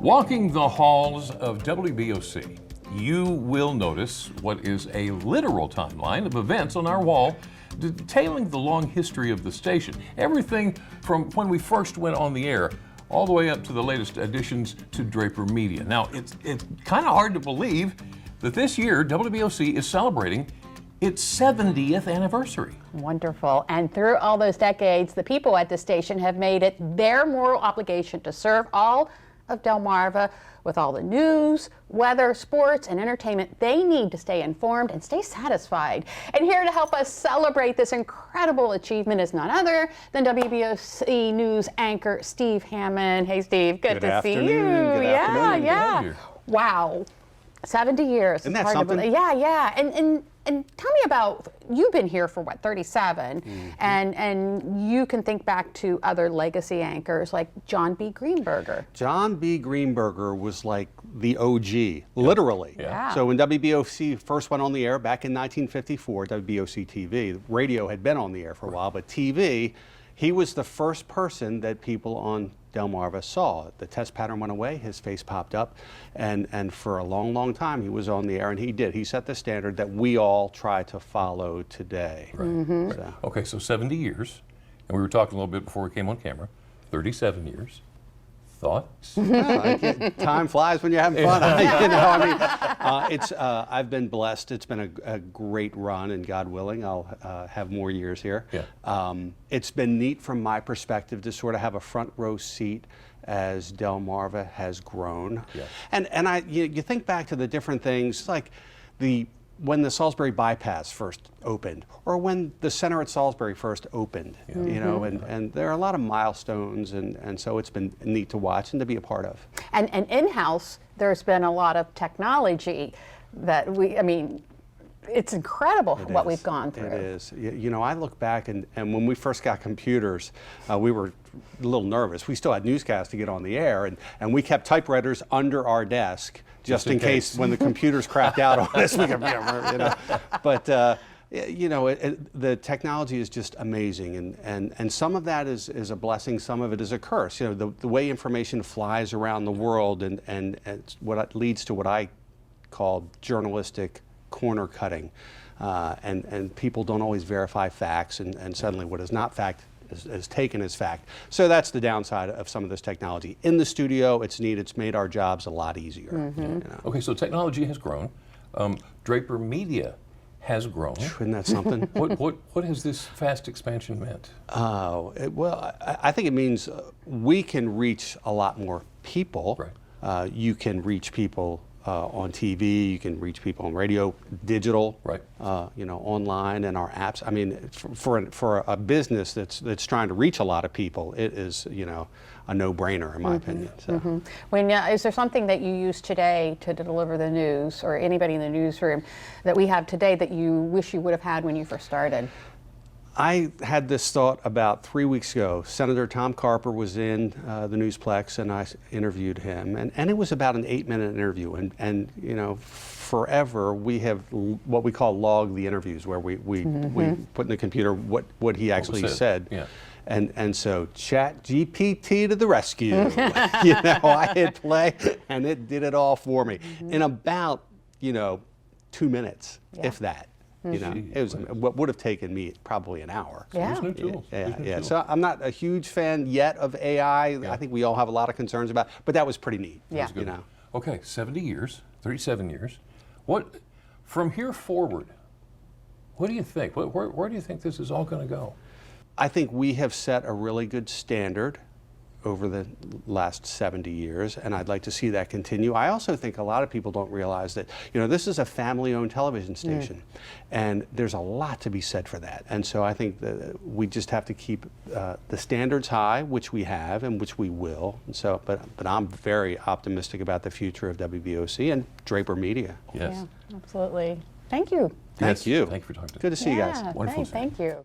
Walking the halls of WBOC, you will notice what is a literal timeline of events on our wall detailing the long history of the station. Everything from when we first went on the air all the way up to the latest additions to Draper Media. Now, it's kind of hard to believe that this year WBOC is celebrating its 70th anniversary. Wonderful. And through all those decades, the people at the station have made it their moral obligation to serve all of Delmarva with all the news, weather, sports, and entertainment they need to stay informed and stay satisfied. And here to help us celebrate this incredible achievement is none other than WBOC News anchor Steve Hammond. Hey, Steve, good to see you. Good afternoon. Yeah. Wow. 70 years. Isn't that something? Yeah. And tell me about, you've been here for what, 37, and you can think back to other legacy anchors like John B. Greenberger. John B. Greenberger was like the OG, literally. Yeah. So when WBOC first went on the air back in 1954, WBOC TV, radio had been on the air for a while, but TV, he was the first person that people on Delmarva saw. The test pattern went away, his face popped up, and for a long time he was on the air, and he did. He set the standard that we all try to follow today. Right. So. Okay, so 70 years, and we were talking a little bit before we came on camera, 37 years. Thoughts? Time flies when you're having fun. I've been blessed. It's been a great run, and God willing, I'll have more years here. Yeah. It's been neat from my perspective to sort of have a front row seat as Delmarva has grown. Yeah. And you think back to the different things, like when the Salisbury bypass first opened, or when the center at Salisbury first opened, you know, and there are a lot of milestones, and so it's been neat to watch and to be a part of. And in-house, there's been a lot of technology that it's incredible what we've gone through. It is. You know, I look back, and when we first got computers, we were a little nervous. We still had newscasts to get on the air, and we kept typewriters under our desk just in case when the computers crapped out on us, we could, you know. But, you know, the technology is just amazing, and some of that is a blessing, some of it is a curse. You know, the way information flies around the world, and it's what leads to what I call journalistic corner cutting, and people don't always verify facts, and suddenly what is not fact is taken as fact. So that's the downside of some of this technology. In the studio, it's neat. It's made our jobs a lot easier. You know? Okay, so technology has grown. Draper Media has grown. Isn't that something? What has this fast expansion meant? Well, I think it means we can reach a lot more people. Right. You can reach people on TV, you can reach people on radio, digital, right. You know, online, and our apps. I mean, for a business that's trying to reach a lot of people, it is, you know, a no-brainer in my opinion. So. Is there something that you use today to deliver the news, or anybody in the newsroom that we have today that you wish you would have had when you first started? I had this thought about 3 weeks ago. Senator Tom Carper was in the Newsplex, and I interviewed him, and it was about an 8-minute interview, and you know, forever we have what we call log the interviews, where we put in the computer what he actually said. Yeah. And so ChatGPT to the rescue. You know, I hit play, and it did it all for me in about, you know, 2 minutes, if that. You know, it was what would have taken me probably an hour. So there's new tools. Yeah. So I'm not a huge fan yet of AI. Yeah. I think we all have a lot of concerns about, but that was pretty neat. Yeah. You know. Okay, 70 years, 37 years. What from here forward? What do you think? Where do you think this is all going to go? I think we have set a really good standard over the last 70 years, and I'd like to see that continue. I also think a lot of people don't realize that, you know, this is a family-owned television station, and there's a lot to be said for that. And so I think that we just have to keep the standards high, which we have and which we will. And so, but I'm very optimistic about the future of WBOC and Draper Media. Yes. Yeah, absolutely. Thank you. Thank you. Thank you for talking to us. Good to see you guys. Wonderful. Thank you.